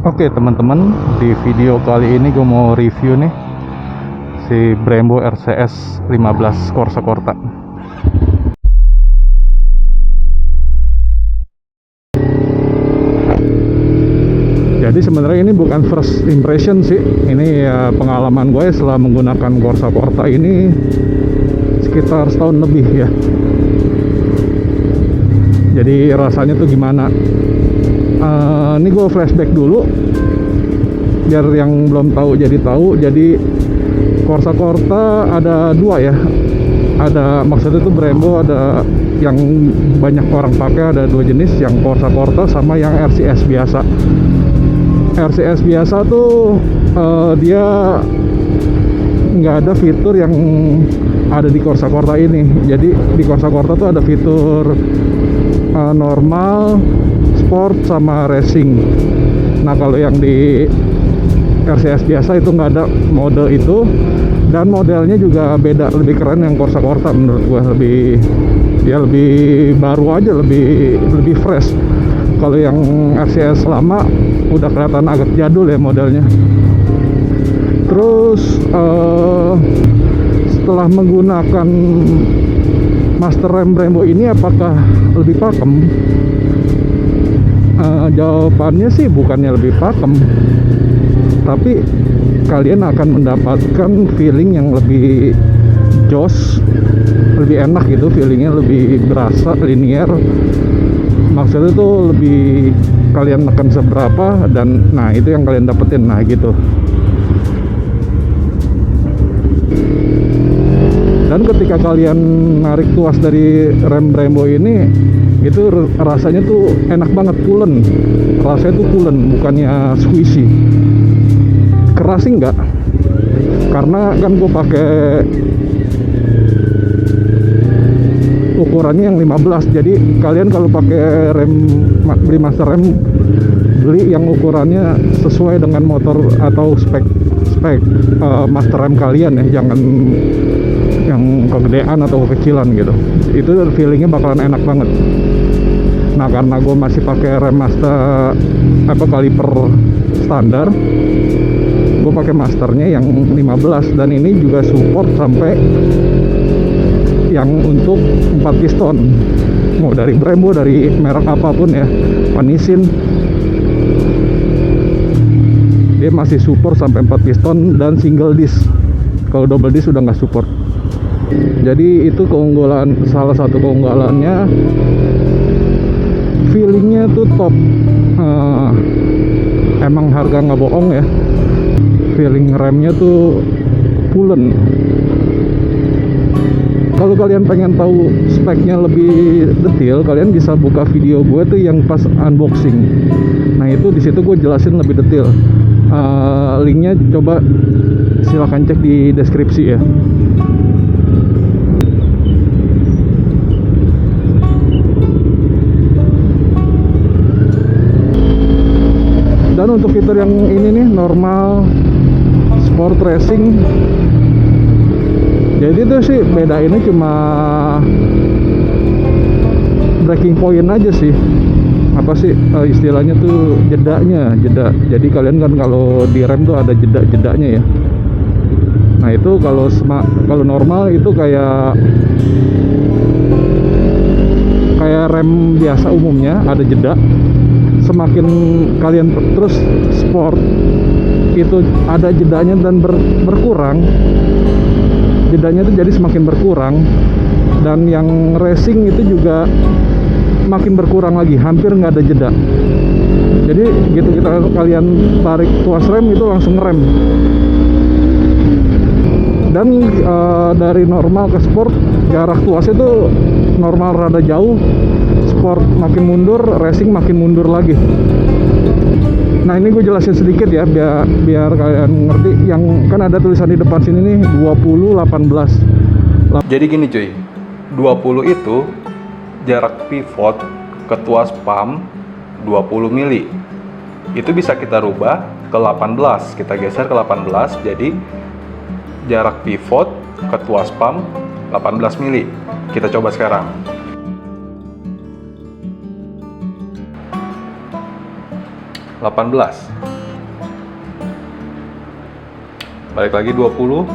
Oke teman-teman, di video kali ini gue mau review nih si Brembo RCS 15 Corsa Corta. Jadi sebenarnya ini bukan first impression sih, ini ya pengalaman gue setelah menggunakan Corsa Corta ini sekitar setahun lebih ya. Jadi rasanya tuh gimana? Ini gue flashback dulu biar yang belum tahu jadi tahu. Jadi Corsa Corta ada dua ya, ada maksudnya tuh Brembo ada yang banyak orang pakai, ada dua jenis, yang Corsa Corta sama yang RCS biasa. RCS biasa tuh dia nggak ada fitur yang ada di Corsa Corta ini. Jadi di Corsa Corta tuh ada fitur normal, sport, sama racing. Nah kalau yang di RCS biasa itu nggak ada mode itu, dan modelnya juga beda, lebih keren yang Corsa Corta menurut gue, lebih baru aja, lebih fresh. Kalau yang RCS lama udah kelihatan agak jadul ya modelnya. Terus setelah menggunakan master rem Brembo ini apakah lebih pakem? Jawabannya sih bukannya lebih pakem, tapi kalian akan mendapatkan feeling yang lebih joss, lebih enak gitu, feelingnya lebih berasa linear. Maksudnya tuh lebih kalian tekan seberapa, dan nah itu yang kalian dapetin, nah gitu. Dan ketika kalian narik tuas dari rem Brembo ini, itu rasanya tuh enak banget, pulen. Rasanya tuh pulen, bukannya squishy. Keras sih enggak, karena kan gue pakai ukurannya yang 15. Jadi kalian kalau pakai rem, beli master rem, beli yang ukurannya sesuai dengan motor atau spek master rem kalian ya, jangan yang kegedean atau kekecilan gitu. Itu feelingnya bakalan enak banget. Nah karena gue masih pakai rem master kaliper standar, gue pakai masternya yang 15, dan ini juga support sampai yang untuk 4 piston, mau dari Brembo, dari merek apapun ya, Panisin, dia masih support sampai 4 piston dan single disc. Kalau double disc udah nggak support. Jadi itu keunggulan, salah satu keunggulannya, feelingnya tuh top. Emang harga nggak bohong ya, feeling remnya tuh pulen. Kalau kalian pengen tahu speknya lebih detail, kalian bisa buka video gue tuh yang pas unboxing. Nah itu di situ gue jelasin lebih detail. Linknya coba silahkan cek di deskripsi ya. Dan untuk fitur yang ini nih, normal, sport, racing, jadi itu sih beda, ini cuma breaking point aja sih. Apa sih istilahnya tuh, jeda. Jadi kalian kan kalau di rem tuh ada jedanya ya. Nah itu kalau normal itu kayak rem biasa umumnya ada jeda. Semakin kalian terus sport itu ada jedanya dan berkurang. Jedanya itu jadi semakin berkurang, dan yang racing itu juga makin berkurang lagi, hampir nggak ada jeda. Jadi gitu, kalian tarik tuas rem itu langsung ngerem. Dan dari normal ke sport, jarak tuas itu normal rada jauh, sport makin mundur, racing makin mundur lagi. Nah ini gue jelasin sedikit ya, biar kalian ngerti. Yang kan ada tulisan di depan sini nih, 20-18. Jadi gini cuy, 20 itu jarak pivot ke tuas pump 20 mili. Itu bisa kita rubah ke 18, kita geser ke 18, jadi jarak pivot ke tuas pump 18 mili. Kita coba sekarang. 18. balik lagi 20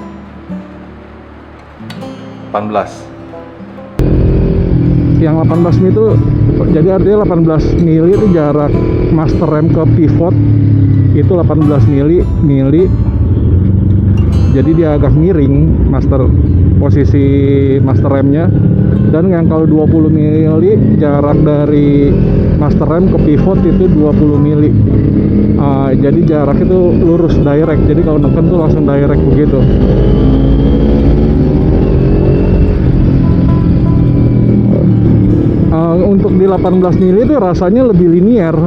18. Yang 18 mili itu jadi artinya 18 mili itu jarak master rem ke pivot itu 18 mili. Jadi dia agak miring posisi master remnya. Dan yang kalau 20 mili jarak dari master rem ke pivot itu 20 mili. Jadi jarak itu lurus direct. Jadi kalau neken tuh langsung direct begitu. Untuk di 18 mili itu rasanya lebih linear,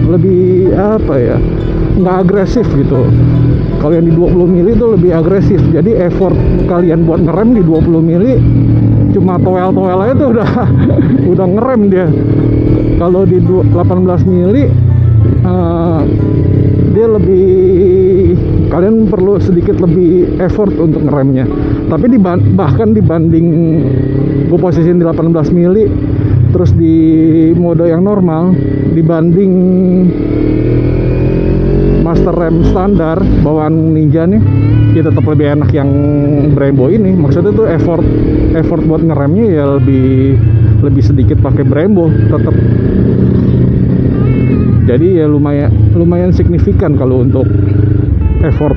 lebih apa ya, nggak agresif gitu. Kalau yang di 20 mili itu lebih agresif. Jadi effort kalian buat ngerem di 20 mili cuma toel aja tuh udah ngerem dia. Kalau di 18 mili dia kalian perlu sedikit lebih effort untuk ngeremnya. Tapi bahkan dibanding gue posisiin di 18 mili terus di mode yang normal dibanding master rem standar bawaan Ninja nih, ya tetap lebih enak yang Brembo ini. Maksudnya tuh effort buat ngeremnya ya lebih sedikit pakai Brembo tetap. Jadi ya lumayan signifikan kalau untuk effort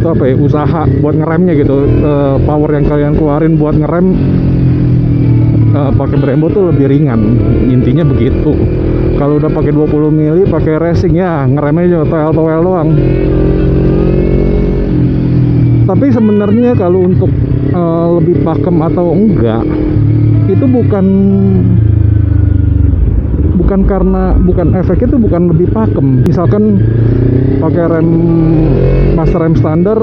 apa ya, usaha buat ngeremnya gitu. Power yang kalian keluarin buat ngerem pakai Brembo tuh lebih ringan, intinya begitu. Kalau udah pakai 20 mili pakai racing ya ngeremnya cuma toel doang. Tapi sebenarnya kalau untuk lebih pakem atau enggak itu bukan efeknya itu bukan lebih pakem. Misalkan pakai rem master rem standar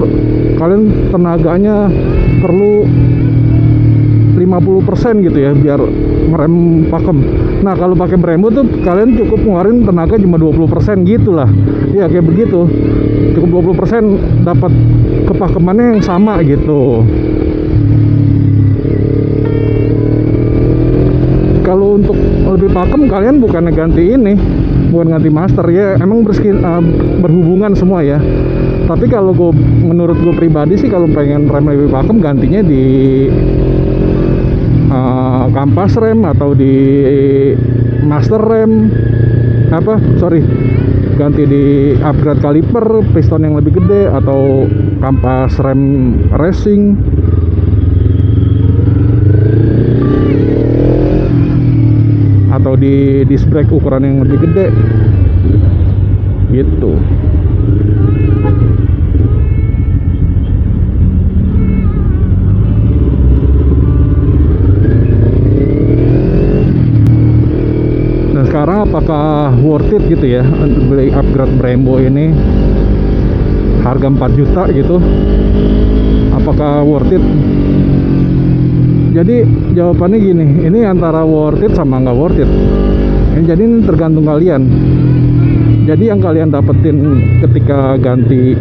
kalian tenaganya perlu 50% gitu ya biar ngerem pakem. Nah kalau pakai Brembo tuh kalian cukup ngeluarin tenaga cuma 20% gitulah. Ya kayak begitu, cukup 20% dapat kepakemannya yang sama gitu. Kalau untuk lebih pakem kalian bukan ganti master ya, emang berhubungan semua ya. Tapi kalau menurut gue pribadi sih kalau pengen rem lebih pakem gantinya di kampas rem atau di master rem ganti di upgrade kaliper, piston yang lebih gede atau kampas rem racing. Atau di disc brake ukuran yang lebih gede gitu. Dan sekarang apakah worth it gitu ya untuk beli upgrade Brembo ini, harga 4 juta gitu, apakah worth it? Jadi jawabannya gini, ini antara worth it sama nggak worth it. Jadi ini tergantung kalian. Jadi yang kalian dapetin ketika ganti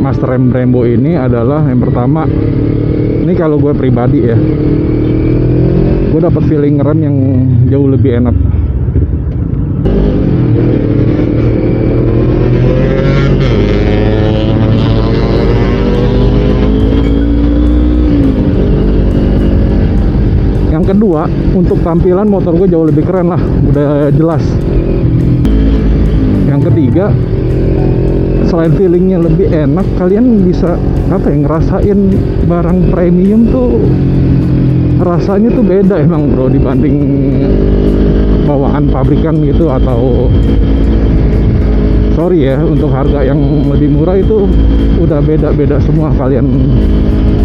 master rem Brembo ini adalah yang pertama, ini kalau gue pribadi ya, gue dapet feeling rem yang jauh lebih enak. Yang kedua, untuk tampilan motor gue jauh lebih keren lah, udah jelas. Yang ketiga, selain feelingnya lebih enak, kalian bisa ngerasain barang premium tuh rasanya tuh beda emang bro, dibanding bawaan pabrikan gitu. Atau sorry ya, untuk harga yang lebih murah itu udah beda semua. Kalian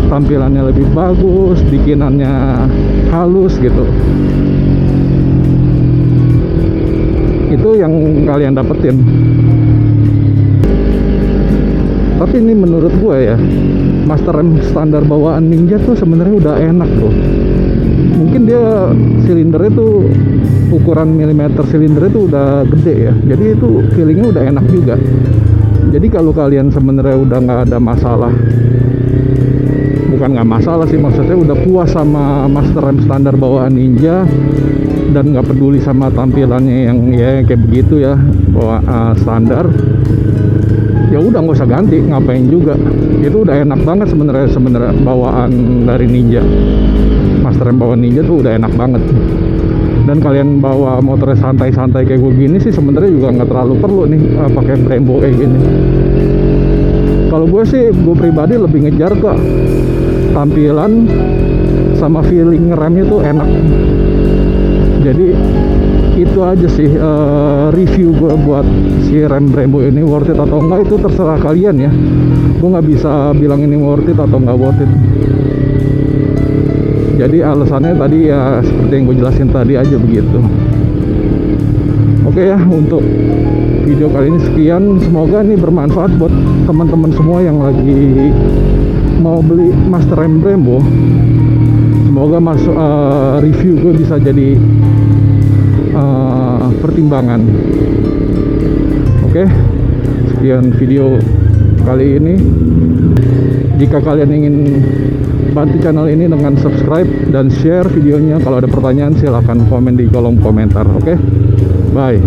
tampilannya lebih bagus, bikinannya halus gitu. Itu yang kalian dapetin. Tapi ini menurut gue ya, master rem standar bawaan Ninja tuh sebenarnya udah enak bro. Mungkin dia silindernya tuh ukuran milimeter silindernya tuh udah gede ya, jadi itu feelingnya udah enak juga. Jadi kalau kalian sebenarnya udah nggak ada masalah, bukan nggak masalah sih, maksudnya udah puas sama master rem standar bawaan Ninja dan nggak peduli sama tampilannya yang ya kayak begitu ya, bahwa standar, ya udah nggak usah ganti, ngapain juga. Itu udah enak banget sebenarnya bawaan dari Ninja. Master Rem bawaan Ninja tuh udah enak banget. Dan kalian bawa motornya santai-santai kayak gue gini sih sebenarnya juga nggak terlalu perlu nih pakai Brembo kayak gini. Kalau gue sih, gue pribadi lebih ngejar ke tampilan sama feeling remnya tuh enak. Jadi itu aja sih review gue buat si rem Brembo ini. Worth it atau enggak itu terserah kalian ya. Gue nggak bisa bilang ini worth it atau nggak worth it. Jadi alasannya tadi ya seperti yang gue jelasin tadi aja begitu. Oke ya, untuk video kali ini sekian. Semoga ini bermanfaat buat teman-teman semua yang lagi mau beli Master Rem Brembo. Semoga review gue bisa jadi pertimbangan. Oke, sekian video kali ini. Jika kalian ingin bantu channel ini dengan subscribe dan share videonya. Kalau ada pertanyaan silahkan komen di kolom komentar. Oke, bye.